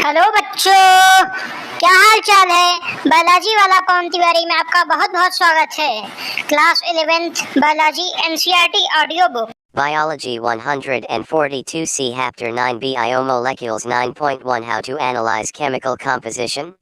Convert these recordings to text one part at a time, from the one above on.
Hello बच्चों, क्या हाल चाल है। बायोलॉजी वाला कौन तिवारी में आपका बहुत बहुत स्वागत है। Class 11th biology NCERT audio book Biology 142 C Chapter 9 Biomolecules 9.1 How to Analyze Chemical Composition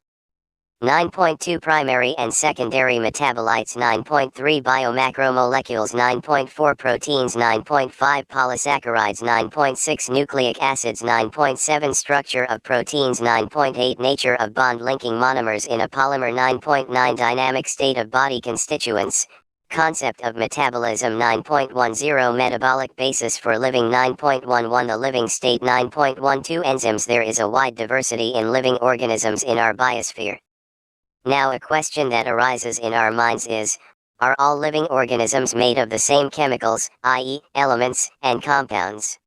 9.2 Primary and Secondary Metabolites 9.3 Biomacromolecules 9.4 Proteins 9.5 Polysaccharides 9.6 Nucleic acids 9.7 Structure of proteins 9.8 Nature of bond linking monomers in a polymer 9.9 Dynamic state of body constituents Concept of metabolism 9.10 Metabolic basis for living 9.11 The living state 9.12 Enzymes There is a wide diversity in living organisms in our biosphere. Now a question that arises in our minds is, are all living organisms made of the same chemicals, i.e., elements and compounds?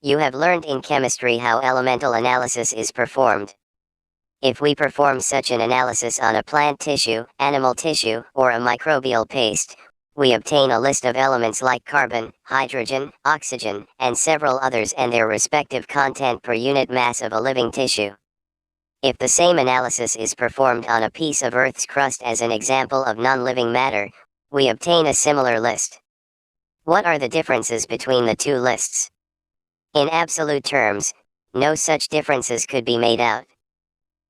You have learned in chemistry how elemental analysis is performed. If we perform such an analysis on a plant tissue, animal tissue, or a microbial paste, we obtain a list of elements like carbon, hydrogen, oxygen, and several others and their respective content per unit mass of a living tissue. If the same analysis is performed on a piece of Earth's crust as an example of non-living matter, we obtain a similar list. What are the differences between the two lists? In absolute terms, no such differences could be made out.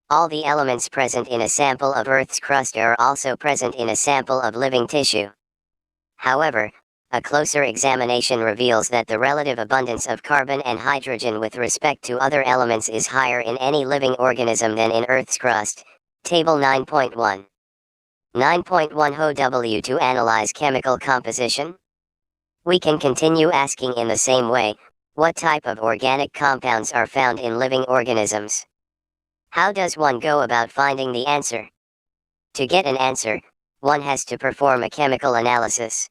All the elements present in a sample of Earth's crust are also present in a sample of living tissue. However, a closer examination reveals that the relative abundance of carbon and hydrogen with respect to other elements is higher in any living organism than in Earth's crust. Table 9.1. 9.1 HOW to analyze chemical composition. We can continue asking in the same way, what type of organic compounds are found in living organisms? How does one go about finding the answer? To get an answer, one has to perform a chemical analysis.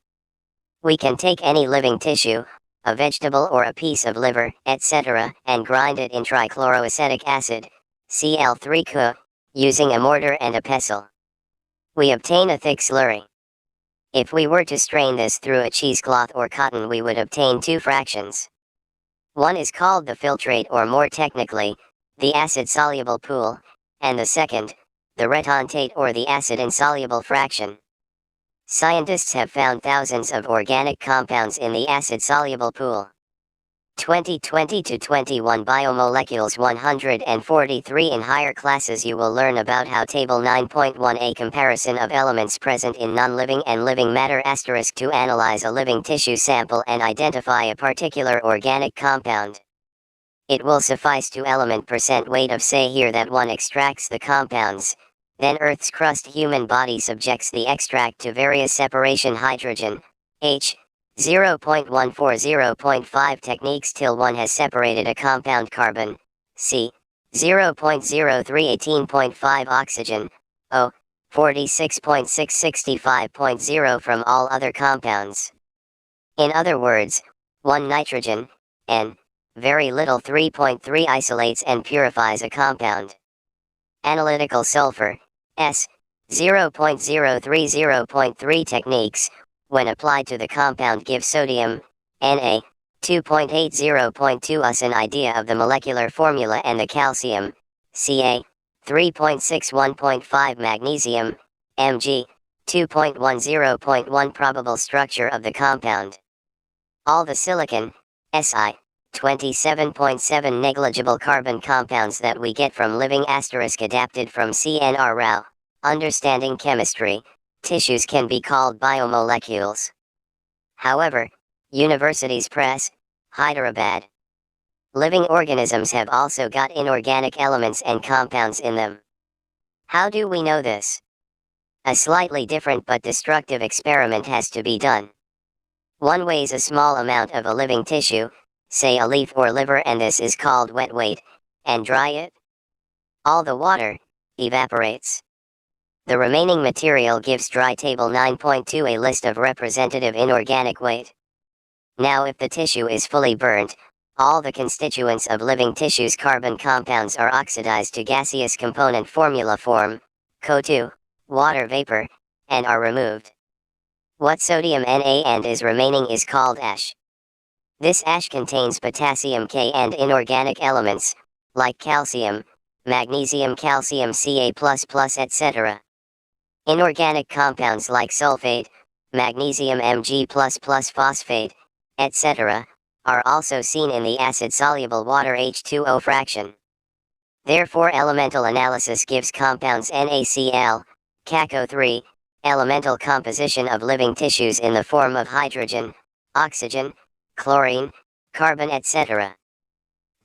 We can take any living tissue, a vegetable or a piece of liver, etc., and grind it in trichloroacetic acid, Cl3Ca, using a mortar and a pestle. We obtain a thick slurry. If we were to strain this through a cheesecloth or cotton, we would obtain two fractions. One is called the filtrate, or more technically, the acid-soluble pool, and the second, the retentate, or the acid-insoluble fraction. Scientists have found thousands of organic compounds in the acid-soluble pool. 2020 to 21 Biomolecules 143 In higher classes you will learn about how Table 9.1 A comparison of elements present in non-living and living matter * to analyze a living tissue sample and identify a particular organic compound. It will suffice to element % weight of say here that one extracts the compounds, then Earth's crust human body subjects the extract to various separation hydrogen, H, 0.140.5 techniques till one has separated a compound carbon, C, 0.0318.5 oxygen, O, 46.665.0 from all other compounds. In other words, 1 nitrogen, N, very little 3.3 isolates and purifies a compound. Analytical sulfur, S, 0.030.3 techniques, when applied to the compound give sodium, Na, 2.80.2 us an idea of the molecular formula, and the calcium, Ca, 3.61.5 magnesium, Mg, 2.10.1 probable structure of the compound. All the silicon, Si, 27.7 negligible carbon compounds that we get from living * adapted from CNR Rao. Understanding chemistry, tissues can be called biomolecules. However, Universities Press, Hyderabad. Living organisms have also got inorganic elements and compounds in them. How do we know this? A slightly different but destructive experiment has to be done. One weighs a small amount of a living tissue, say a leaf or liver, and this is called wet weight, and dry it. All the water evaporates. The remaining material gives dry. Table 9.2 a list of representative inorganic weight. Now if the tissue is fully burnt, all the constituents of living tissue's carbon compounds are oxidized to gaseous component formula form, CO2, water vapor, and are removed. What sodium Na and is remaining is called ash. This ash contains potassium K and inorganic elements, like calcium, magnesium, calcium, Ca++, etc. Inorganic compounds like sulfate, magnesium Mg++, phosphate, etc., are also seen in the acid-soluble water H2O fraction. Therefore, elemental analysis gives compounds NaCl, CaCO3, elemental composition of living tissues in the form of hydrogen, oxygen, chlorine, carbon, etc.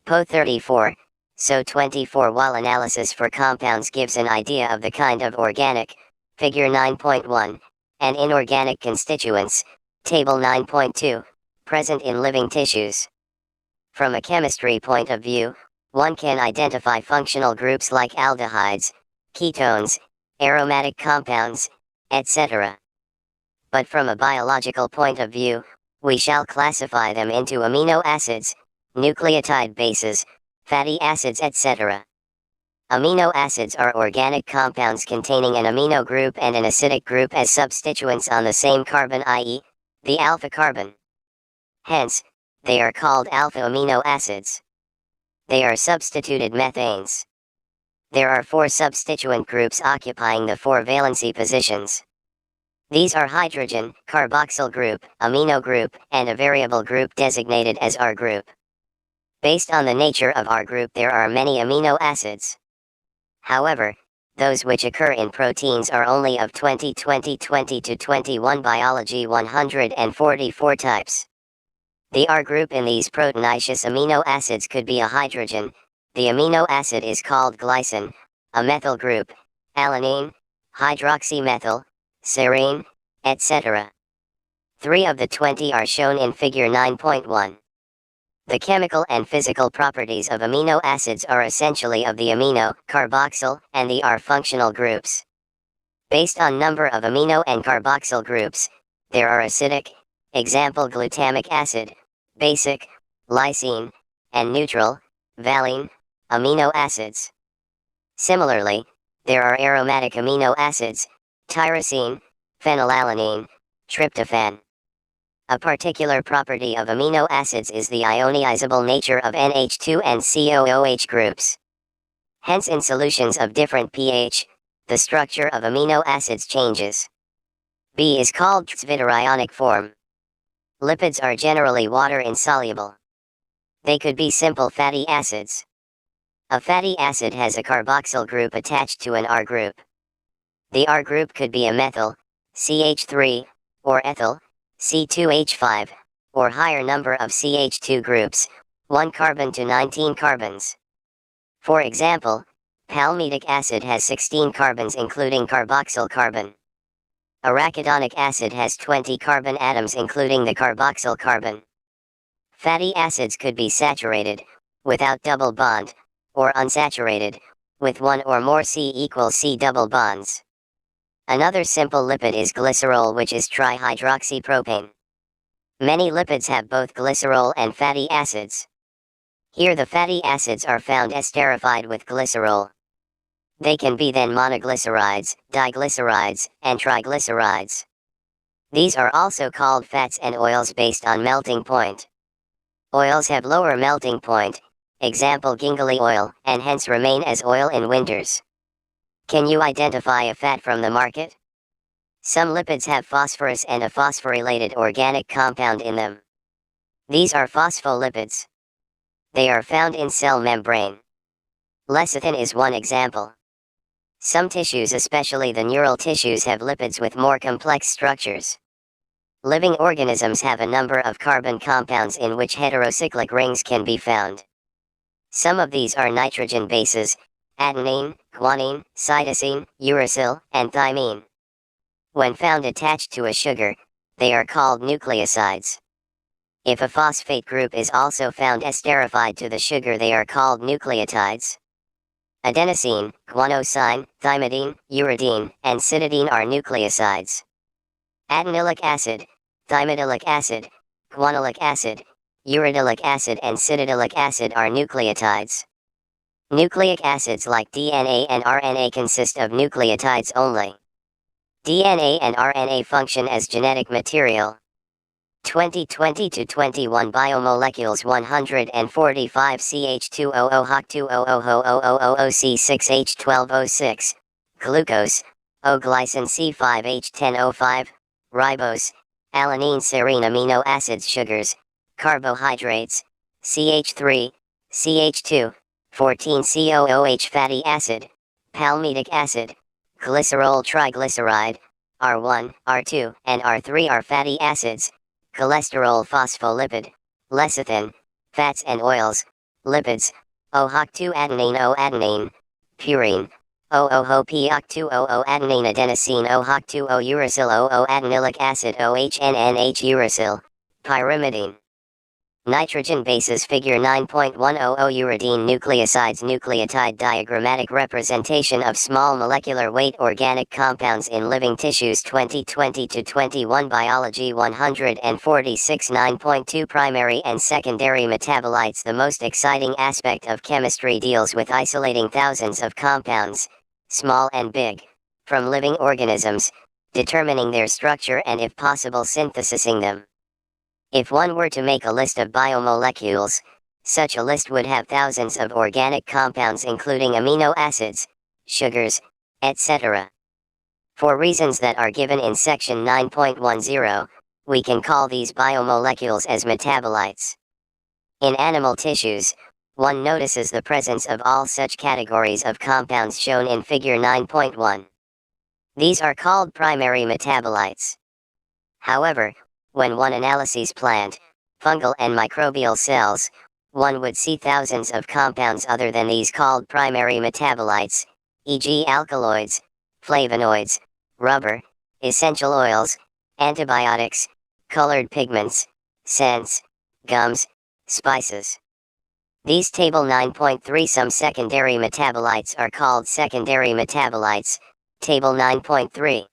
Po 34, So 24. While analysis for compounds gives an idea of the kind of organic, figure 9.1, and inorganic constituents, table 9.2, present in living tissues. From a chemistry point of view, one can identify functional groups like aldehydes, ketones, aromatic compounds, etc. But from a biological point of view, we shall classify them into amino acids, nucleotide bases, fatty acids, etc. Amino acids are organic compounds containing an amino group and an acidic group as substituents on the same carbon, i.e., the alpha carbon. Hence, they are called alpha amino acids. They are substituted methanes. There are 4 substituent groups occupying the 4 valency positions. These are hydrogen, carboxyl group, amino group, and a variable group designated as R group. Based on the nature of R group, there are many amino acids. However, those which occur in proteins are only of 20 to 21 biology 144 types. The R group in these proteinaceous amino acids could be a hydrogen. The amino acid is called glycine, a methyl group, alanine, hydroxymethyl, serine, etc. 3 of the 20 are shown in figure 9.1. The chemical and physical properties of amino acids are essentially of the amino, carboxyl, and the R functional groups. Based on number of amino and carboxyl groups, there are acidic, example glutamic acid, basic, lysine, and neutral, valine, amino acids. Similarly, there are aromatic amino acids, tyrosine, phenylalanine, tryptophan. A particular property of amino acids is the ionizable nature of NH2 and COOH groups. Hence, in solutions of different pH, the structure of amino acids changes. B is called zwitterionic form. Lipids are generally water insoluble. They could be simple fatty acids. A fatty acid has a carboxyl group attached to an R group. The R group could be a methyl, CH3, or ethyl, C2H5, or higher number of CH2 groups, 1 carbon to 19 carbons. For example, palmitic acid has 16 carbons including carboxyl carbon. Arachidonic acid has 20 carbon atoms including the carboxyl carbon. Fatty acids could be saturated, without double bond, or unsaturated, with 1 or more C=C double bonds. Another simple lipid is glycerol, which is trihydroxypropane. Many lipids have both glycerol and fatty acids. Here the fatty acids are found esterified with glycerol. They can be then monoglycerides, diglycerides, and triglycerides. These are also called fats and oils based on melting point. Oils have lower melting point, example gingerly oil, and hence remain as oil in winters. Can you identify a fat from the market? Some lipids have phosphorus and a phosphorylated organic compound in them. These are phospholipids. They are found in cell membrane. Lecithin is one example. Some tissues, especially the neural tissues, have lipids with more complex structures. Living organisms have a number of carbon compounds in which heterocyclic rings can be found. Some of these are nitrogen bases, adenine, guanine, cytosine, uracil, and thymine. When found attached to a sugar, they are called nucleosides. If a phosphate group is also found esterified to the sugar, they are called nucleotides. Adenosine, guanosine, thymidine, uridine, and cytidine are nucleosides. Adenylic acid, thymidyllic acid, guanylylic acid, uridylic acid, and cytidyllic acid are nucleotides. Nucleic acids like DNA and RNA consist of nucleotides only. DNA and RNA function as genetic material. 2020 to 21 Biomolecules 145 CH200 HOC6H12O6, glucose, O-glycine C5H10O5, ribose, alanine serine amino acids sugars, carbohydrates, CH3, CH2, 14-COOH fatty acid, palmitic acid, glycerol triglyceride, R1, R2, and R3 are fatty acids, cholesterol phospholipid, lecithin, fats and oils, lipids, OHOC2 adenine O-adenine, purine, OOHOPOC2OO adenine adenosine OHOC2 O-uracil O-adenylic acid OHNNH uracil, pyrimidine. Nitrogen bases figure 9.100 uridine nucleosides nucleotide diagrammatic representation of small molecular weight organic compounds in living tissues 2020 to 21 biology 146 9.2 primary and secondary metabolites. The most exciting aspect of chemistry deals with isolating thousands of compounds, small and big, from living organisms, determining their structure and if possible synthesizing them. If one were to make a list of biomolecules, such a list would have thousands of organic compounds including amino acids, sugars, etc. For reasons that are given in section 9.10, we can call these biomolecules as metabolites. In animal tissues, one notices the presence of all such categories of compounds shown in figure 9.1. These are called primary metabolites. However, when one analyzes plant, fungal and microbial cells, one would see thousands of compounds other than these called primary metabolites, e.g. alkaloids, flavonoids, rubber, essential oils, antibiotics, colored pigments, scents, gums, spices. These table 9.3 some secondary metabolites are called secondary metabolites, table 9.3.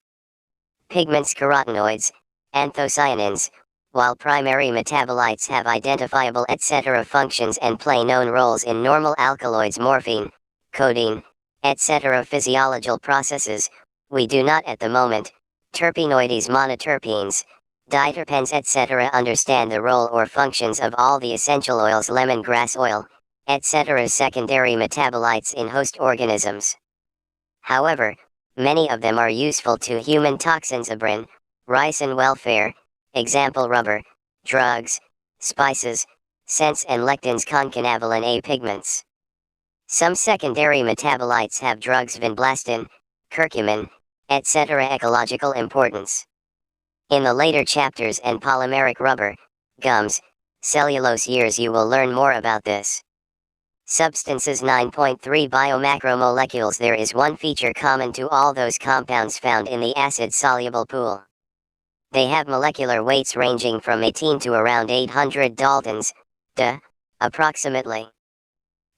Pigments carotenoids, anthocyanins, while primary metabolites have identifiable etc. functions and play known roles in normal alkaloids morphine, codeine, etc. physiological processes, we do not at the moment, terpenoides monoterpenes, diterpenes etc. understand the role or functions of all the essential oils lemongrass oil, etc. secondary metabolites in host organisms. However, many of them are useful to human toxins abrin, ricin welfare, example rubber, drugs, spices, scents and lectins concanavalin A pigments. Some secondary metabolites have drugs vinblastin, curcumin, etc. ecological importance. In the later chapters and polymeric rubber, gums, cellulose years you will learn more about this. Substances 9.3 Biomacromolecules. There is one feature common to all those compounds found in the acid-soluble pool. They have molecular weights ranging from 18 to around 800 Daltons, approximately.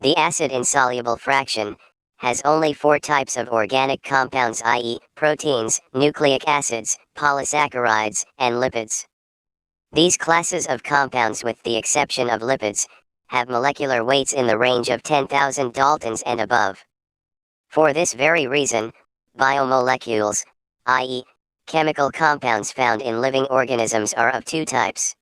The acid-insoluble fraction has only 4 types of organic compounds, i.e., proteins, nucleic acids, polysaccharides, and lipids. These classes of compounds, with the exception of lipids, have molecular weights in the range of 10,000 Daltons and above. For this very reason, biomolecules, i.e., chemical compounds found in living organisms, are of 2 types.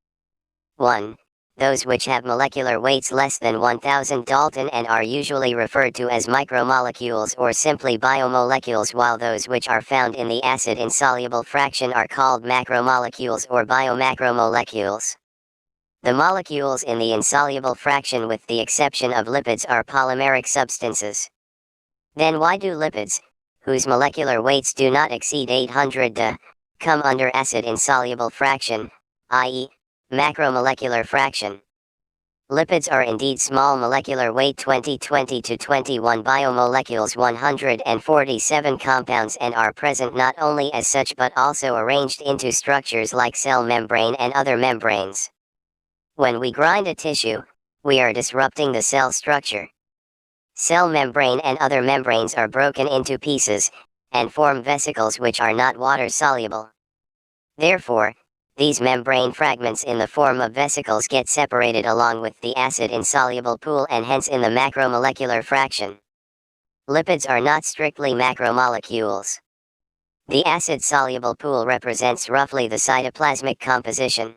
1. Those which have molecular weights less than 1000 Dalton and are usually referred to as micromolecules or simply biomolecules, while those which are found in the acid-insoluble fraction are called macromolecules or biomacromolecules. The molecules in the insoluble fraction, with the exception of lipids, are polymeric substances. Then why do lipids, whose molecular weights do not exceed 800 come under acid-insoluble fraction, i.e., macromolecular fraction? Lipids are indeed small molecular weight 2020 to 21 biomolecules 147 compounds, and are present not only as such but also arranged into structures like cell membrane and other membranes. When we grind a tissue, we are disrupting the cell structure. Cell membrane and other membranes are broken into pieces, and form vesicles which are not water-soluble. Therefore, these membrane fragments in the form of vesicles get separated along with the acid-insoluble pool and hence in the macromolecular fraction. Lipids are not strictly macromolecules. The acid-soluble pool represents roughly the cytoplasmic composition.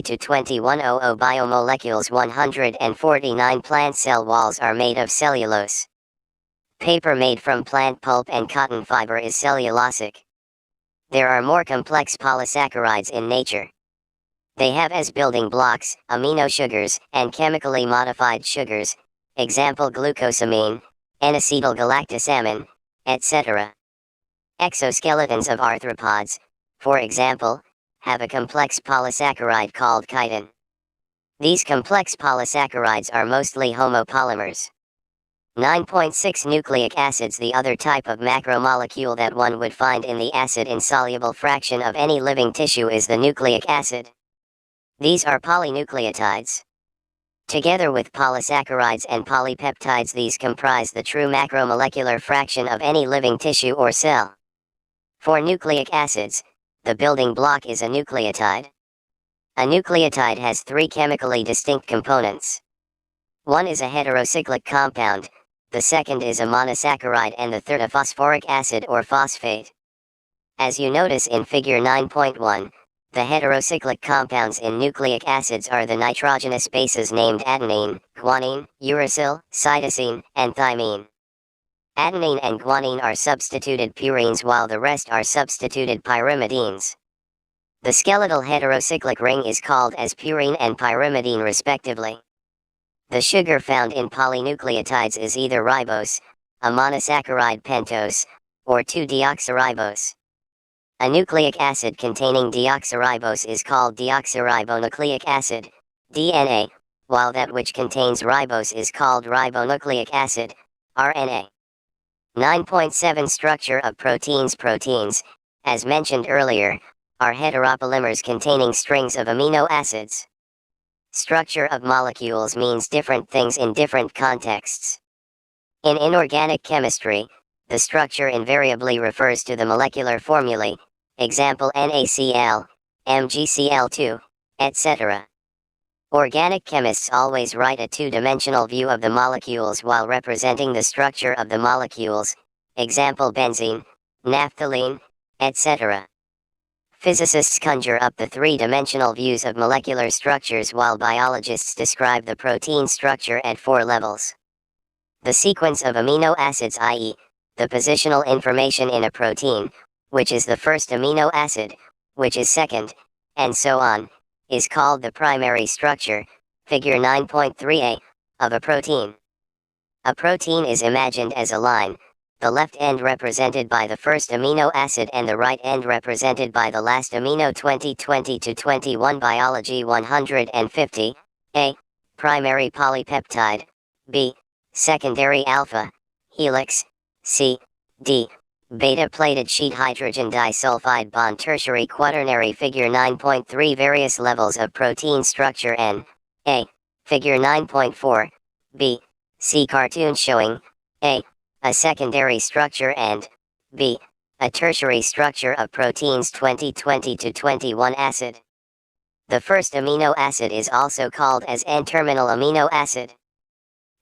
20 to 2100 biomolecules. 149 plant cell walls are made of cellulose. Paper made from plant pulp and cotton fiber is cellulosic. There are more complex polysaccharides in nature. They have as building blocks amino sugars and chemically modified sugars, example glucosamine, N-acetylgalactosamine, etc. Exoskeletons of arthropods, for example, have a complex polysaccharide called chitin. These complex polysaccharides are mostly homopolymers. 9.6 Nucleic acids. The other type of macromolecule that one would find in the acid-insoluble fraction of any living tissue is the nucleic acid. These are polynucleotides. Together with polysaccharides and polypeptides, these comprise the true macromolecular fraction of any living tissue or cell. For nucleic acids, the building block is a nucleotide. A nucleotide has three chemically distinct components. One is a heterocyclic compound, the second is a monosaccharide, and the third a phosphoric acid or phosphate. As you notice in figure 9.1, the heterocyclic compounds in nucleic acids are the nitrogenous bases named adenine, guanine, uracil, cytosine, and thymine. Adenine and guanine are substituted purines while the rest are substituted pyrimidines. The skeletal heterocyclic ring is called as purine and pyrimidine respectively. The sugar found in polynucleotides is either ribose, a monosaccharide pentose, or 2-deoxyribose. A nucleic acid containing deoxyribose is called deoxyribonucleic acid, DNA, while that which contains ribose is called ribonucleic acid, RNA. 9.7 Structure of proteins. Proteins, as mentioned earlier, are heteropolymers containing strings of amino acids. Structure of molecules means different things in different contexts. In inorganic chemistry, the structure invariably refers to the molecular formulae, example NaCl, MgCl2, etc. Organic chemists always write a two-dimensional view of the molecules while representing the structure of the molecules, example benzene, naphthalene, etc. Physicists conjure up the three-dimensional views of molecular structures while biologists describe the protein structure at four levels. The sequence of amino acids, i.e., the positional information in a protein, which is the first amino acid, which is second, and so on, is called the primary structure, figure 9.3a, of a protein. A protein is imagined as a line, the left end represented by the first amino acid and the right end represented by the last amino. 2020-21 Biology 150, A. Primary polypeptide, B. Secondary alpha, helix, C. D. Beta-plated sheet hydrogen disulfide bond. Tertiary quaternary. Figure 9.3 Various levels of protein structure. N. A. Figure 9.4, B. C. Cartoon showing A. A secondary structure and B. A tertiary structure of proteins. 2020-21 Acid. The first amino acid is also called as N-terminal amino acid.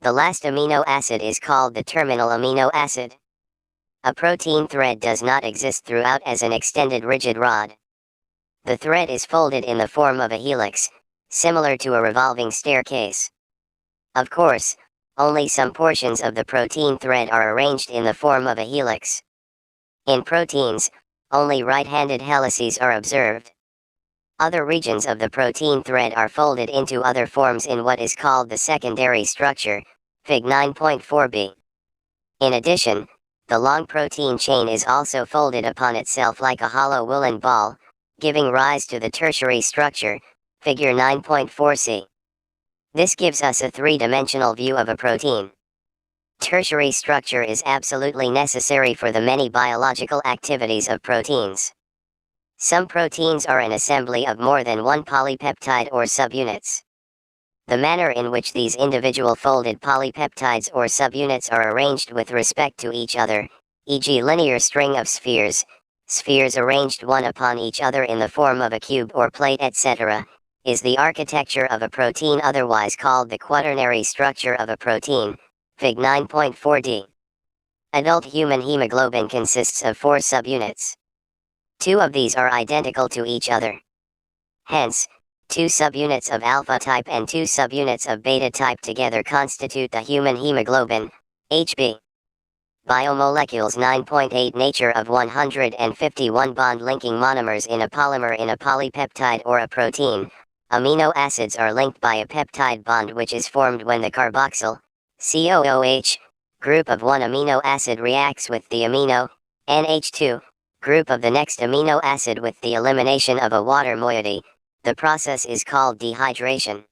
The last amino acid is called the terminal amino acid. A protein thread does not exist throughout as an extended rigid rod. The thread is folded in the form of a helix, similar to a revolving staircase. Of course, only some portions of the protein thread are arranged in the form of a helix. In proteins, only right-handed helices are observed. Other regions of the protein thread are folded into other forms in what is called the secondary structure, Fig 9.4b. In addition, the long protein chain is also folded upon itself like a hollow woolen ball, giving rise to the tertiary structure, Figure 9.4c. This gives us a three-dimensional view of a protein. Tertiary structure is absolutely necessary for the many biological activities of proteins. Some proteins are an assembly of more than one polypeptide or subunits. The manner in which these individual folded polypeptides or subunits are arranged with respect to each other, e.g. linear string of spheres, spheres arranged one upon each other in the form of a cube or plate, etc., is the architecture of a protein, otherwise called the quaternary structure of a protein, Fig 9.4d. Adult human hemoglobin consists of 4 subunits. 2 of these are identical to each other. Hence, 2 subunits of alpha type and 2 subunits of beta type together constitute the human hemoglobin, Hb. Biomolecules 9.8 Nature of 151 bond linking monomers in a polymer in a polypeptide or a protein. Amino acids are linked by a peptide bond which is formed when the carboxyl, COOH, group of one amino acid reacts with the amino, NH2, group of the next amino acid with the elimination of a water moiety. The process is called dehydration.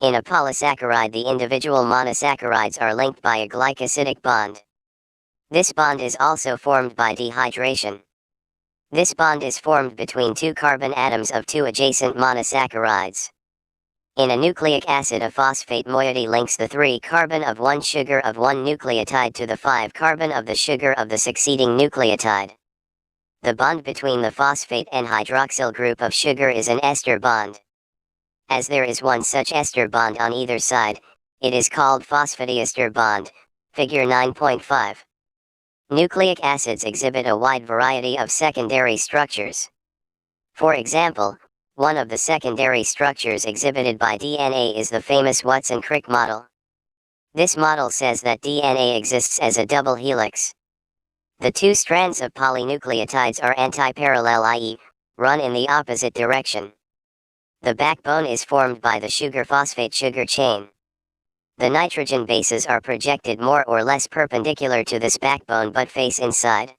In a polysaccharide, the individual monosaccharides are linked by a glycosidic bond. This bond is also formed by dehydration. This bond is formed between 2 carbon atoms of 2 adjacent monosaccharides. In a nucleic acid, a phosphate moiety links the 3 carbon of one sugar of one nucleotide to the 5 carbon of the sugar of the succeeding nucleotide. The bond between the phosphate and hydroxyl group of sugar is an ester bond. As there is one such ester bond on either side, it is called phosphodiester bond, Figure 9.5. Nucleic acids exhibit a wide variety of secondary structures. For example, one of the secondary structures exhibited by DNA is the famous Watson-Crick model. This model says that DNA exists as a double helix. The two strands of polynucleotides are antiparallel, i.e., run in the opposite direction. The backbone is formed by the sugar-phosphate sugar chain. The nitrogen bases are projected more or less perpendicular to this backbone but face inside.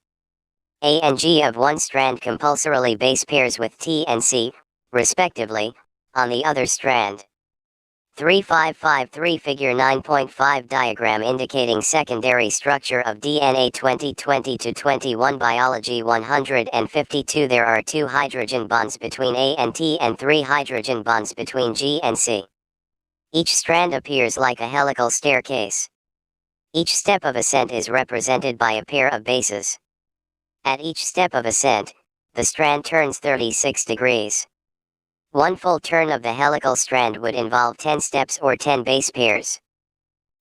A and G of one strand compulsorily base pairs with T and C, respectively, on the other strand. 3553 Figure 9.5 diagram indicating secondary structure of DNA 2020-21 Biology 152 There are 2 hydrogen bonds between A and T and 3 hydrogen bonds between G and C. Each strand appears like a helical staircase. Each step of ascent is represented by a pair of bases. At each step of ascent, the strand turns 36 degrees. One full turn of the helical strand would involve 10 steps or 10 base pairs.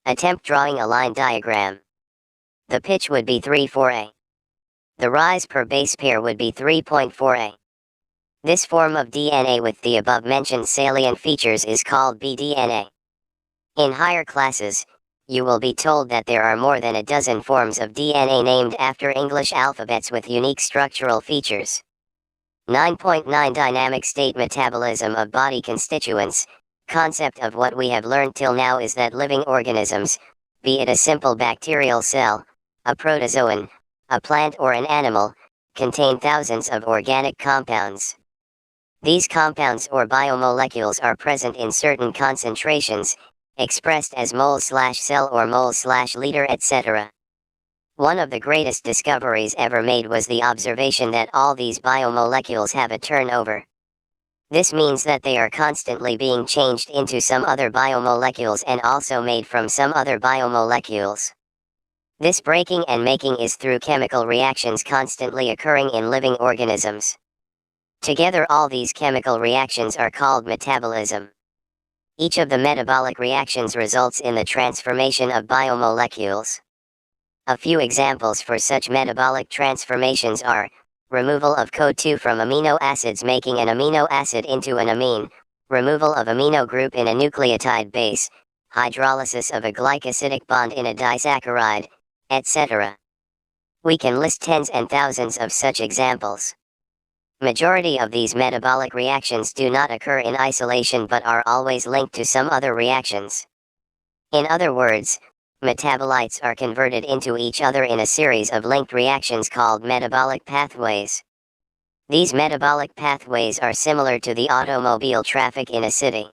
Attempt drawing a line diagram. The pitch would be 3/4a. The rise per base pair would be 3.4a. This form of DNA with the above-mentioned salient features is called bDNA. In higher classes, you will be told that there are more than a dozen forms of DNA named after English alphabets with unique structural features. 9.9 Dynamic state metabolism of body constituents. Concept of what we have learned till now is that living organisms, be it a simple bacterial cell, a protozoan, a plant or an animal, contain thousands of organic compounds. These compounds or biomolecules are present in certain concentrations, expressed as moles/cell or moles/liter, etc. One of the greatest discoveries ever made was the observation that all these biomolecules have a turnover. This means that they are constantly being changed into some other biomolecules and also made from some other biomolecules. This breaking and making is through chemical reactions constantly occurring in living organisms. Together all these chemical reactions are called metabolism. Each of the metabolic reactions results in the transformation of biomolecules. A few examples for such metabolic transformations are removal of CO2 from amino acids making an amino acid into an amine, removal of amino group in a nucleotide base, hydrolysis of a glycosidic bond in a disaccharide, etc. We can list tens and thousands of such examples. Majority of these metabolic reactions do not occur in isolation but are always linked to some other reactions. In other words, metabolites are converted into each other in a series of linked reactions called metabolic pathways. These metabolic pathways are similar to the automobile traffic in a city.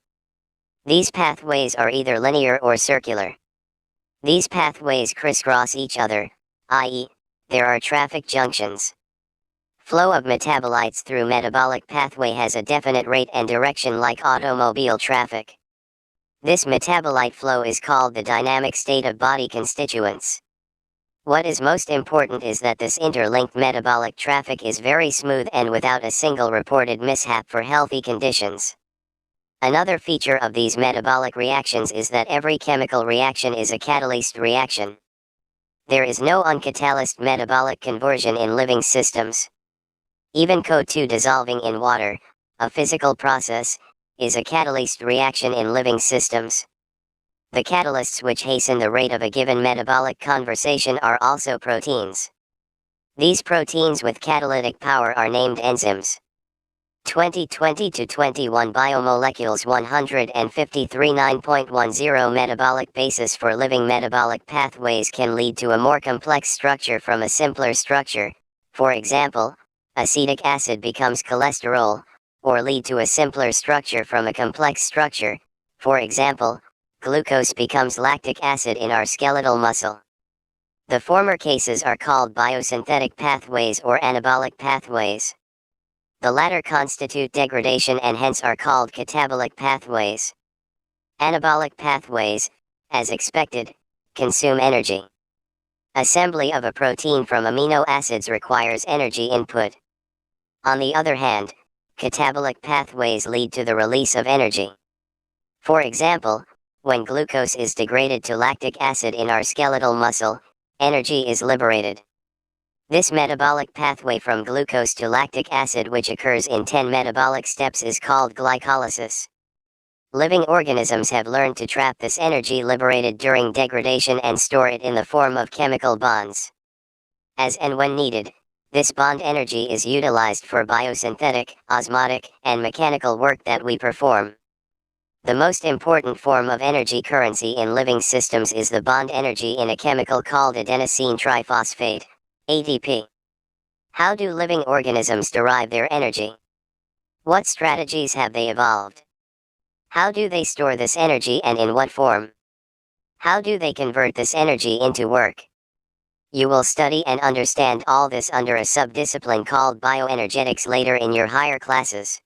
These pathways are either linear or circular. These pathways crisscross each other, i.e., there are traffic junctions. Flow of metabolites through metabolic pathway has a definite rate and direction like automobile traffic. This metabolite flow is called the dynamic state of body constituents. What is most important is that this interlinked metabolic traffic is very smooth and without a single reported mishap for healthy conditions. Another feature of these metabolic reactions is that every chemical reaction is a catalyzed reaction. There is no uncatalyzed metabolic conversion in living systems. Even CO2 dissolving in water, a physical process, is a catalyzed reaction in living systems. The catalysts which hasten the rate of a given metabolic conversion are also proteins. These proteins with catalytic power are named enzymes. 2020-21 Biomolecules 153 9.10 Metabolic basis for living metabolic pathways can lead to a more complex structure from a simpler structure, for example, acetic acid becomes cholesterol, or lead to a simpler structure from a complex structure, for example, glucose becomes lactic acid in our skeletal muscle. The former cases are called biosynthetic pathways or anabolic pathways. The latter constitute degradation and hence are called catabolic pathways. Anabolic pathways, as expected, consume energy. Assembly of a protein from amino acids requires energy input. On the other hand, catabolic pathways lead to the release of energy. For example, when glucose is degraded to lactic acid in our skeletal muscle, energy is liberated. This metabolic pathway from glucose to lactic acid, which occurs in 10 metabolic steps, is called glycolysis. Living organisms have learned to trap this energy liberated during degradation and store it in the form of chemical bonds. As and when needed, this bond energy is utilized for biosynthetic, osmotic, and mechanical work that we perform. The most important form of energy currency in living systems is the bond energy in a chemical called adenosine triphosphate, ATP. How do living organisms derive their energy? What strategies have they evolved? How do they store this energy and in what form? How do they convert this energy into work? You will study and understand all this under a subdiscipline called bioenergetics later in your higher classes.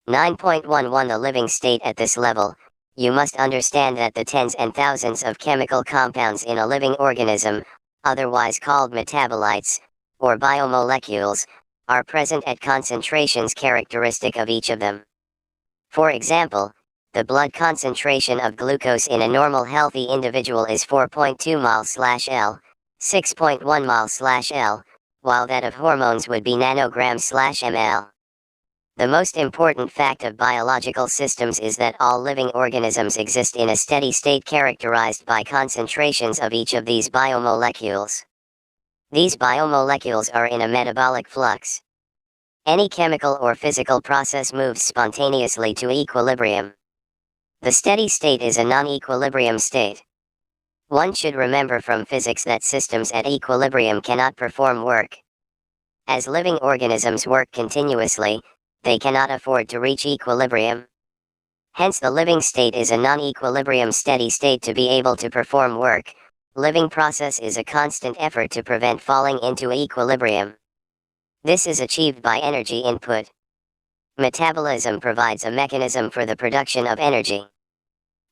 9.11 The living state. At this level, you must understand that the tens and thousands of chemical compounds in a living organism, otherwise called metabolites, or biomolecules, are present at concentrations characteristic of each of them. For example, the blood concentration of glucose in a normal healthy individual is 4.2 mol/L, 6.1 mol/L, while that of hormones would be nanograms/ml. The most important fact of biological systems is that all living organisms exist in a steady state characterized by concentrations of each of these biomolecules. These biomolecules are in a metabolic flux. Any chemical or physical process moves spontaneously to equilibrium. The steady state is a non-equilibrium state. One should remember from physics that systems at equilibrium cannot perform work. As living organisms work continuously, they cannot afford to reach equilibrium. Hence the living state is a non-equilibrium steady state. To be able to perform work, living process is a constant effort to prevent falling into equilibrium. This is achieved by energy input. Metabolism provides a mechanism for the production of energy.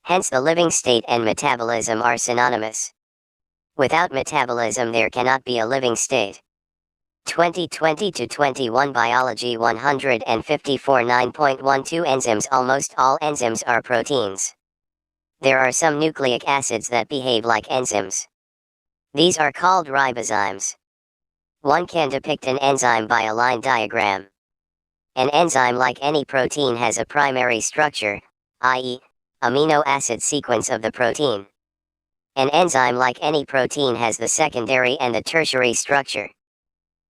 Hence the living state and metabolism are synonymous. Without metabolism there cannot be a living state. 2020-21 Biology 154 9.12 Enzymes. Almost all enzymes are proteins. There are some nucleic acids that behave like enzymes. These are called ribozymes. One can depict an enzyme by a line diagram. An enzyme, like any protein, has a primary structure, i.e., amino acid sequence of the protein. An enzyme, like any protein, has the secondary and the tertiary structure.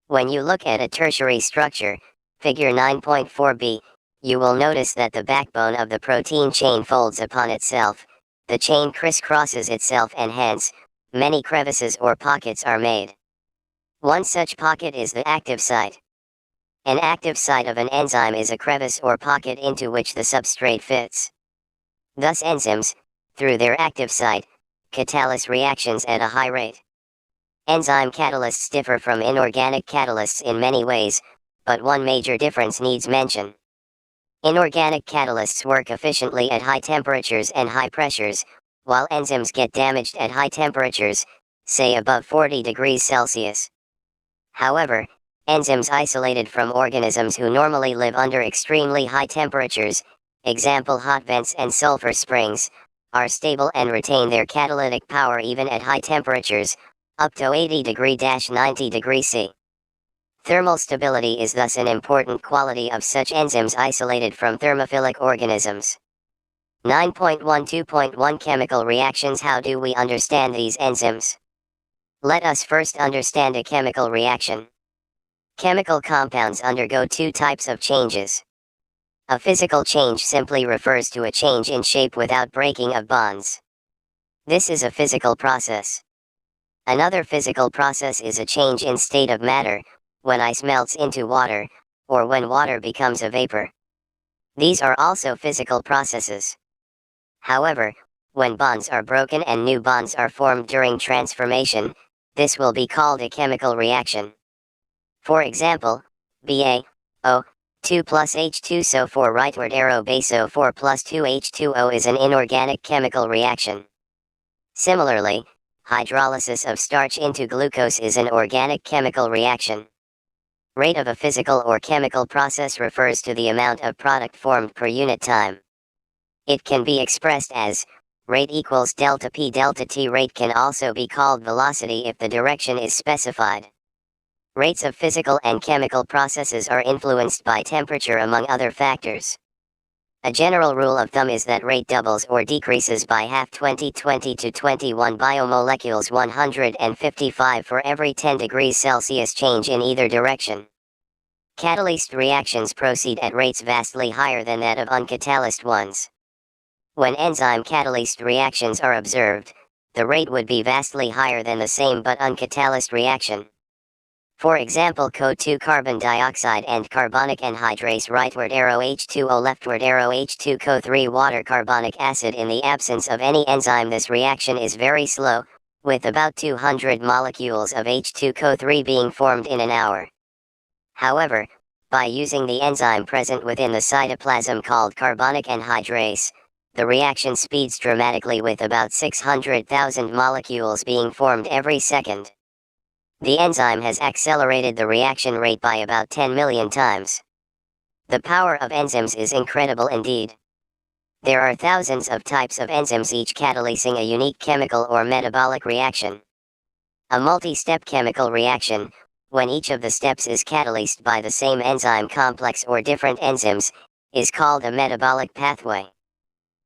When you look at a tertiary structure, figure 9.4b, you will notice that the backbone of the protein chain folds upon itself, the chain crisscrosses itself, and hence, many crevices or pockets are made. One such pocket is the active site. An active site of an enzyme is a crevice or pocket into which the substrate fits. Thus enzymes, through their active site, catalyze reactions at a high rate. Enzyme catalysts differ from inorganic catalysts in many ways, but one major difference needs mention. Inorganic catalysts work efficiently at high temperatures and high pressures, while enzymes get damaged at high temperatures, say above 40 degrees Celsius. However, enzymes isolated from organisms who normally live under extremely high temperatures, example hot vents and sulfur springs, are stable and retain their catalytic power even at high temperatures, up to 80°-90 degrees C. Thermal stability is thus an important quality of such enzymes isolated from thermophilic organisms. 9.12.1 Chemical reactions. How do we understand these enzymes? Let us first understand a chemical reaction. Chemical compounds undergo two types of changes. A physical change simply refers to a change in shape without breaking of bonds. This is a physical process. Another physical process is a change in state of matter, when ice melts into water, or when water becomes a vapor. These are also physical processes. However, when bonds are broken and new bonds are formed during transformation, this will be called a chemical reaction. For example, BaO 2 plus H2 SO4 rightward arrow baso 4 plus 2 H2O is an inorganic chemical reaction. Similarly, hydrolysis of starch into glucose is an organic chemical reaction. Rate of a physical or chemical process refers to the amount of product formed per unit time. It can be expressed as rate equals delta P delta T. Rate can also be called velocity if the direction is specified. Rates of physical and chemical processes are influenced by temperature among other factors. A general rule of thumb is that rate doubles or decreases by half 2020 to 21 biomolecules 155 for every 10 degrees Celsius change in either direction. Catalyzed reactions proceed at rates vastly higher than that of uncatalyzed ones. When enzyme catalyzed reactions are observed, the rate would be vastly higher than the same but uncatalyzed reaction. For example, CO2 carbon dioxide and carbonic anhydrase rightward arrow H2O leftward arrow H2 CO3 water carbonic acid. In the absence of any enzyme, this reaction is very slow, with about 200 molecules of H2 CO3 being formed in an hour. However, by using the enzyme present within the cytoplasm called carbonic anhydrase, the reaction speeds dramatically with about 600,000 molecules being formed every second. The enzyme has accelerated the reaction rate by about 10 million times. The power of enzymes is incredible indeed. There are thousands of types of enzymes, each catalyzing a unique chemical or metabolic reaction. A multi-step chemical reaction, when each of the steps is catalyzed by the same enzyme complex or different enzymes, is called a metabolic pathway.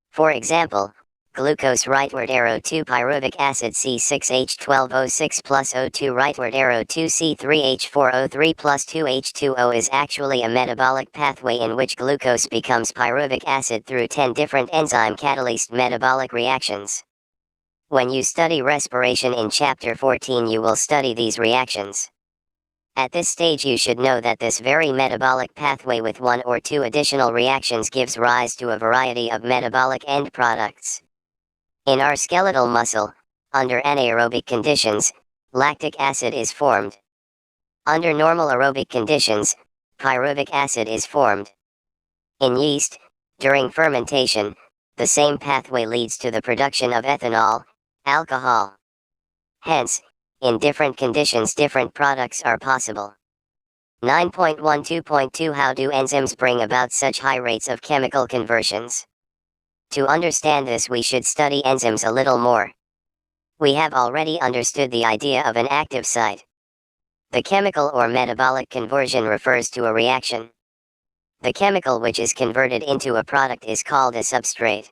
For example, glucose rightward arrow 2 pyruvic acid C6H12O6 plus O2 rightward arrow 2 C3H4O3 plus 2H2O is actually a metabolic pathway in which glucose becomes pyruvic acid through 10 different enzyme catalyzed metabolic reactions. When you study respiration in Chapter 14, you will study these reactions. At this stage you should know that this very metabolic pathway with one or two additional reactions gives rise to a variety of metabolic end products. In our skeletal muscle, under anaerobic conditions, lactic acid is formed. Under normal aerobic conditions, pyruvic acid is formed. In yeast, during fermentation, the same pathway leads to the production of ethanol, alcohol. Hence, in different conditions different products are possible. 9.12.2 How do enzymes bring about such high rates of chemical conversions? To understand this, we should study enzymes a little more. We have already understood the idea of an active site. The chemical or metabolic conversion refers to a reaction. The chemical which is converted into a product is called a substrate.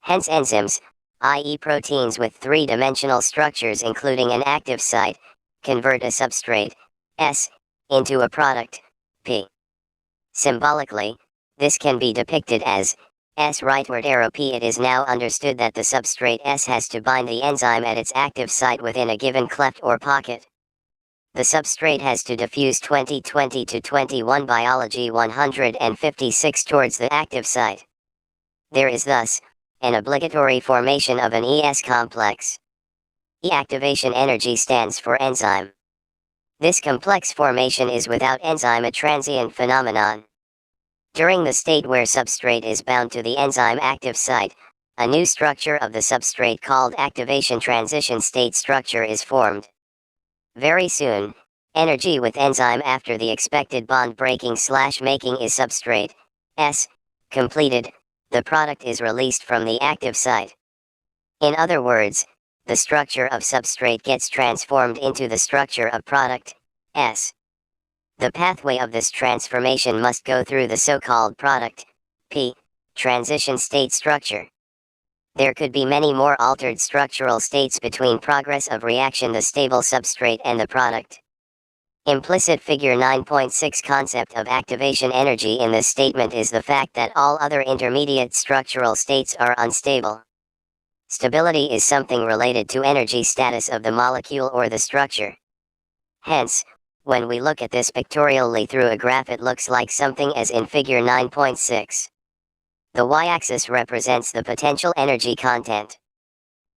Hence enzymes, i.e. proteins with three-dimensional structures including an active site, convert a substrate, S, into a product, P. Symbolically, this can be depicted as S rightward arrow P. It is now understood that the substrate S has to bind the enzyme at its active site within a given cleft or pocket. The substrate has to diffuse 2020 to 21 biology 156 towards the active site. There is thus an obligatory formation of an ES complex. E activation energy stands for enzyme. This complex formation is without enzyme a transient phenomenon. During the state where substrate is bound to the enzyme active site, a new structure of the substrate called activation transition state structure is formed. Very soon, energy with enzyme after the expected bond breaking/making is substrate S completed, the product is released from the active site. In other words, the structure of substrate gets transformed into the structure of product S. The pathway of this transformation must go through the so-called product P transition state structure. There could be many more altered structural states between progress of reaction, the stable substrate and the product. Implicit figure 9.6 concept of activation energy in this statement is the fact that all other intermediate structural states are unstable. Stability is something related to energy status of the molecule or the structure. Hence, when we look at this pictorially through a graph, it looks like something as in figure 9.6. The y-axis represents the potential energy content.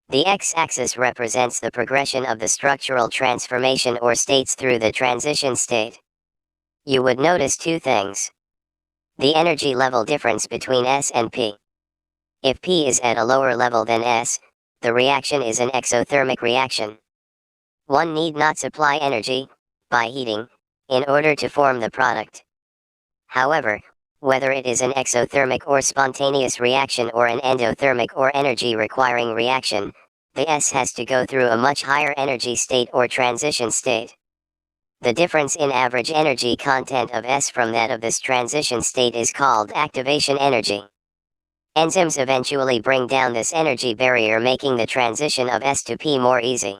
The x-axis represents the progression of the structural transformation or states through the transition state. You would notice two things. The energy level difference between S and P. If P is at a lower level than S, the reaction is an exothermic reaction. One need not supply energy, by heating, in order to form the product. However, whether it is an exothermic or spontaneous reaction or an endothermic or energy requiring reaction, the S has to go through a much higher energy state or transition state. The difference in average energy content of S from that of this transition state is called activation energy. Enzymes eventually bring down this energy barrier, making the transition of S to P more easy.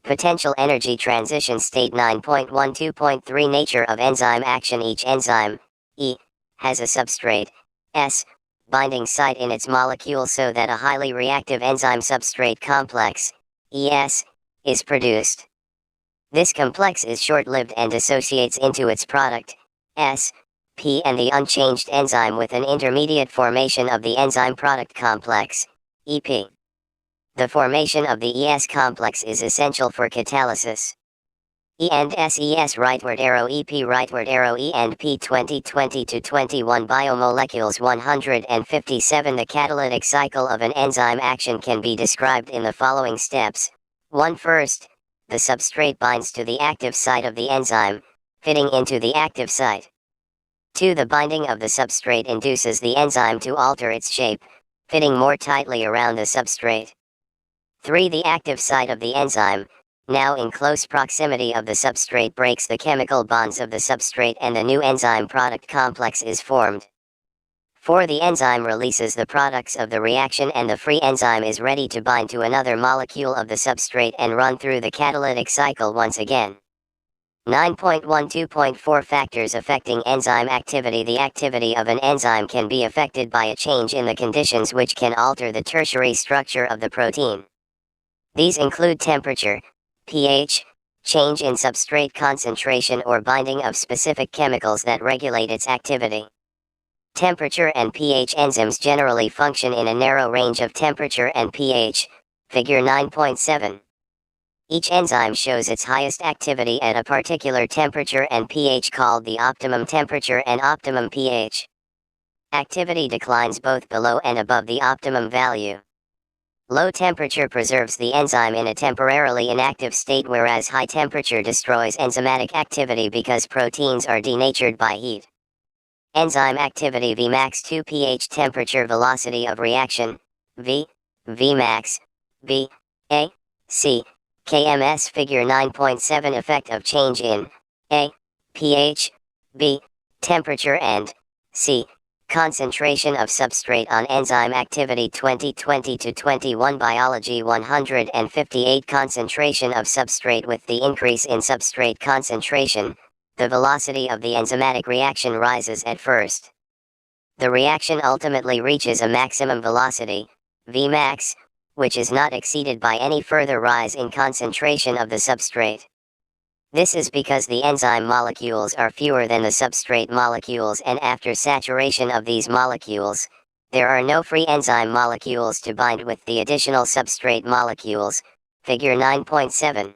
Potential energy transition state 9.12.3 Nature of enzyme action. Each enzyme, E, has a substrate, S, binding site in its molecule so that a highly reactive enzyme substrate complex, ES, is produced. This complex is short-lived and dissociates into its product, S, P, and the unchanged enzyme with an intermediate formation of the enzyme product complex, EP. The formation of the ES complex is essential for catalysis. E and SES rightward arrow EP rightward arrow E and P 2020-21 Biomolecules 157. The catalytic cycle of an enzyme action can be described in the following steps. 1. First, the substrate binds to the active site of the enzyme, fitting into the active site. 2. The binding of the substrate induces the enzyme to alter its shape, fitting more tightly around the substrate. 3. The active site of the enzyme, now in close proximity of the substrate, breaks the chemical bonds of the substrate and the new enzyme product complex is formed. 4. The enzyme releases the products of the reaction and the free enzyme is ready to bind to another molecule of the substrate and run through the catalytic cycle once again. 9.12.4 Factors affecting enzyme activity. The activity of an enzyme can be affected by a change in the conditions which can alter the tertiary structure of the protein. These include temperature, pH, change in substrate concentration or binding of specific chemicals that regulate its activity. Temperature and pH. Enzymes generally function in a narrow range of temperature and pH, figure 9.7. Each enzyme shows its highest activity at a particular temperature and pH called the optimum temperature and optimum pH. Activity declines both below and above the optimum value. Low temperature preserves the enzyme in a temporarily inactive state, whereas high temperature destroys enzymatic activity because proteins are denatured by heat. Enzyme activity. Vmax 2 pH temperature velocity of reaction, V, Vmax, B, A, C, KMS figure 9.7 Effect of change in A, pH, B, temperature and C, concentration of substrate on enzyme activity. 2020-21 Biology 158 Concentration of substrate. With the increase in substrate concentration, the velocity of the enzymatic reaction rises at first. The reaction ultimately reaches a maximum velocity, Vmax, which is not exceeded by any further rise in concentration of the substrate. This is because the enzyme molecules are fewer than the substrate molecules, and after saturation of these molecules, there are no free enzyme molecules to bind with the additional substrate molecules, figure 9.7.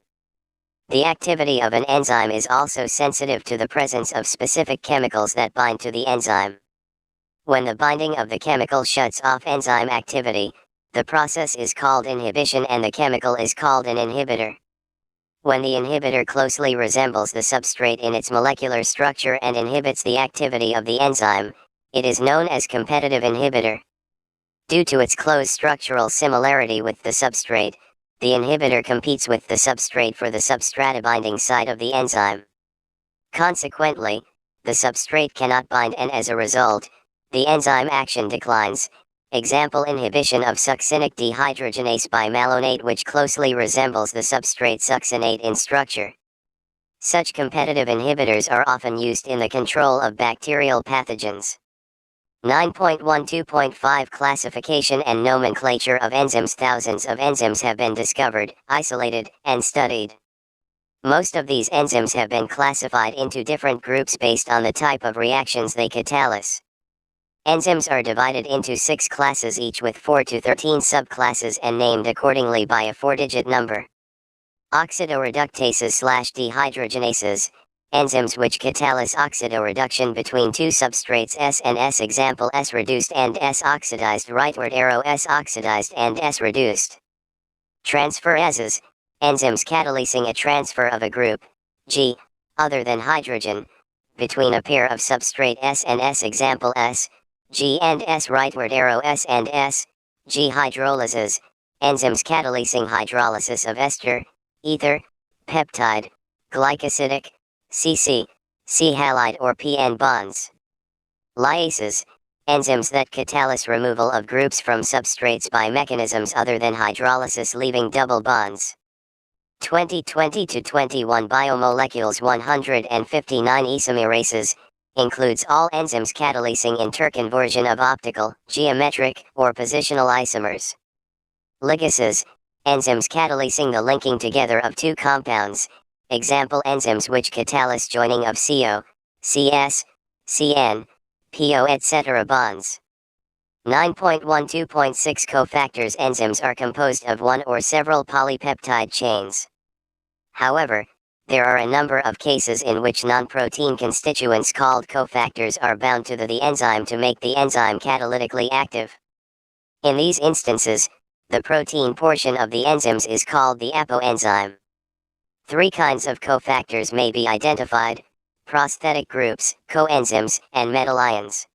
The activity of an enzyme is also sensitive to the presence of specific chemicals that bind to the enzyme. When the binding of the chemical shuts off enzyme activity, the process is called inhibition and the chemical is called an inhibitor. When the inhibitor closely resembles the substrate in its molecular structure and inhibits the activity of the enzyme, it is known as competitive inhibitor. Due to its close structural similarity with the substrate, the inhibitor competes with the substrate for the substrate binding site of the enzyme. Consequently, the substrate cannot bind, and as a result, the enzyme action declines. Example: inhibition of succinic dehydrogenase by malonate, which closely resembles the substrate succinate in structure. Such competitive inhibitors are often used in the control of bacterial pathogens. 9.12.5 Classification and nomenclature of enzymes. Thousands of enzymes have been discovered, isolated, and studied. Most of these enzymes have been classified into different groups based on the type of reactions they catalyze. Enzymes are divided into 6 classes, each with 4 to 13 subclasses and named accordingly by a 4-digit number. Oxidoreductases/dehydrogenases, enzymes which catalyze oxidoreduction between two substrates S and S. Example: S-reduced and S-oxidized. Rightward arrow: S-oxidized and S-reduced. Transferases, enzymes catalyzing a transfer of a group, G, other than hydrogen, between a pair of substrate S and S. Example: S, G and S. Rightward arrow: S and S, G. Hydrolyses, enzymes catalyzing hydrolysis of ester, ether, peptide, glycosidic, CC, C-halide or PN bonds. Lyases, enzymes that catalyze removal of groups from substrates by mechanisms other than hydrolysis, leaving double bonds. 2020-21 Biomolecules 159 isomerases includes all enzymes catalyzing interconversion of optical, geometric, or positional isomers. Ligases, enzymes catalyzing the linking together of two compounds, example enzymes which catalyze joining of CO, CS, CN, PO etc. bonds. 9.12.6 Cofactors enzymes are composed of one or several polypeptide chains. However, there are a number of cases in which non-protein constituents called cofactors are bound to the enzyme to make the enzyme catalytically active. In these instances, the protein portion of the enzymes is called the apoenzyme. Three kinds of cofactors may be identified: prosthetic groups, coenzymes, and metallions.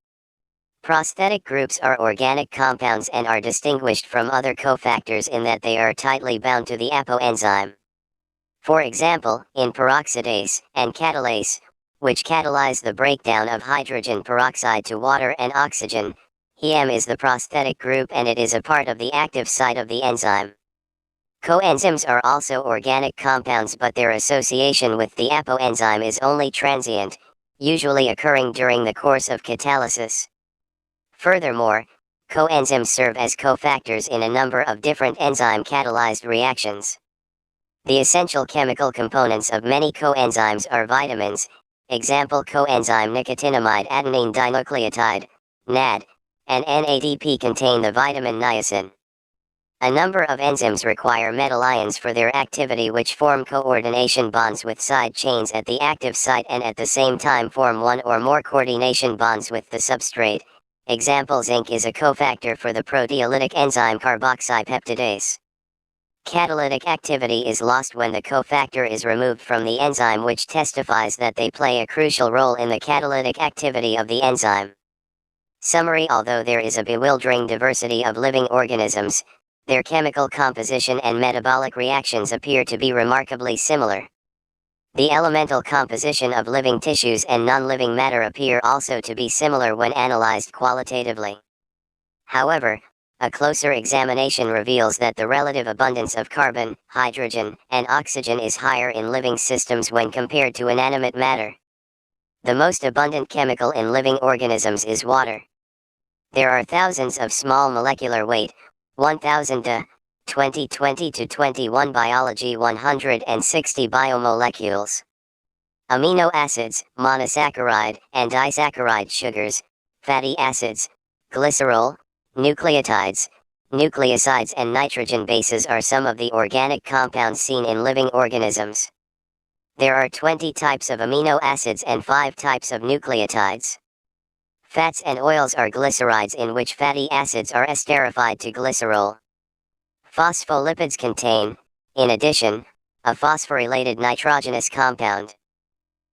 Prosthetic groups are organic compounds and are distinguished from other cofactors in that they are tightly bound to the apoenzyme. For example, in peroxidase and catalase, which catalyze the breakdown of hydrogen peroxide to water and oxygen, Hem is the prosthetic group and it is a part of the active site of the enzyme. Coenzymes are also organic compounds, but their association with the apoenzyme is only transient, usually occurring during the course of catalysis. Furthermore, coenzymes serve as cofactors in a number of different enzyme-catalyzed reactions. The essential chemical components of many coenzymes are vitamins, example coenzyme nicotinamide adenine dinucleotide, NAD, and NADP contain the vitamin niacin. A number of enzymes require metallions for their activity, which form coordination bonds with side chains at the active site and at the same time form one or more coordination bonds with the substrate. Example, zinc is a cofactor for the proteolytic enzyme carboxypeptidase. Catalytic activity is lost when the cofactor is removed from the enzyme, which testifies that they play a crucial role in the catalytic activity of the enzyme. Summary: although there is a bewildering diversity of living organisms, their chemical composition and metabolic reactions appear to be remarkably similar. The elemental composition of living tissues and non-living matter appear also to be similar when analyzed qualitatively. However, a closer examination reveals that the relative abundance of carbon, hydrogen, and oxygen is higher in living systems when compared to inanimate matter. The most abundant chemical in living organisms is water. There are thousands of small molecular weight, 1000 to 2020-21 Biology 160 biomolecules. Amino acids, monosaccharide and disaccharide sugars, fatty acids, glycerol, nucleotides, nucleosides and nitrogen bases are some of the organic compounds seen in living organisms. There are 20 types of amino acids and 5 types of nucleotides. Fats and oils are glycerides in which fatty acids are esterified to glycerol. Phospholipids contain, in addition, a phosphorylated nitrogenous compound.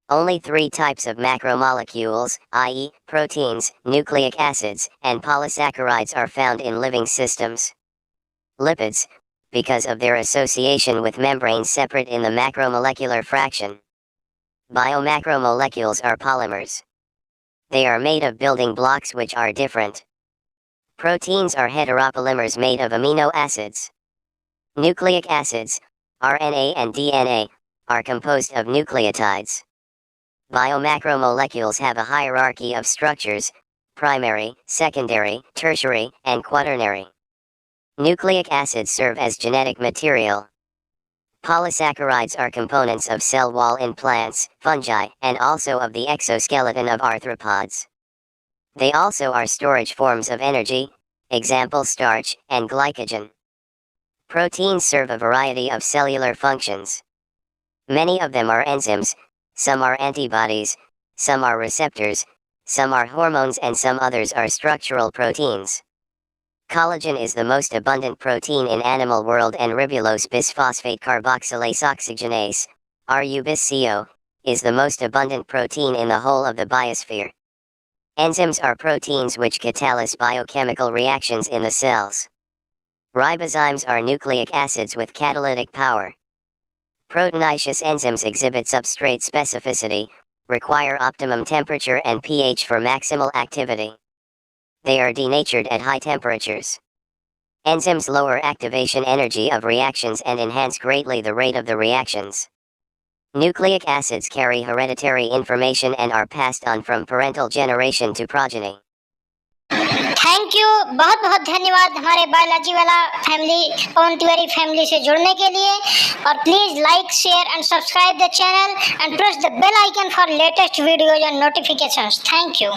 Only 3 types of macromolecules, i.e., proteins, nucleic acids, and polysaccharides are found in living systems. Lipids, because of their association with membranes, separate in the macromolecular fraction. Biomacromolecules are polymers. They are made of building blocks which are different. Proteins are heteropolymers made of amino acids. Nucleic acids, RNA and DNA, are composed of nucleotides. Biomacromolecules have a hierarchy of structures: primary, secondary, tertiary, and quaternary. Nucleic acids serve as genetic material. Polysaccharides are components of cell wall in plants, fungi, and also of the exoskeleton of arthropods. They also are storage forms of energy, example starch and glycogen. Proteins serve a variety of cellular functions. Many of them are enzymes, some are antibodies, some are receptors, some are hormones, and some others are structural proteins. Collagen is the most abundant protein in animal world, and ribulose bisphosphate carboxylase oxygenase, RU-BIS-CO, is the most abundant protein in the whole of the biosphere. Enzymes are proteins which catalyze biochemical reactions in the cells. Ribozymes are nucleic acids with catalytic power. Proteinaceous enzymes exhibit substrate specificity, require optimum temperature and pH for maximal activity. They are denatured at high temperatures. Enzymes lower activation energy of reactions and enhance greatly the rate of the reactions. Nucleic acids carry hereditary information and are passed on from parental generation to progeny. Thank you, बहुत बहुत धन्यवाद हमारे biology वाला family, पवन Tiwari family से जुड़ने के लिए। और please like, share and subscribe the channel and press the bell icon for latest videos and notifications. Thank you.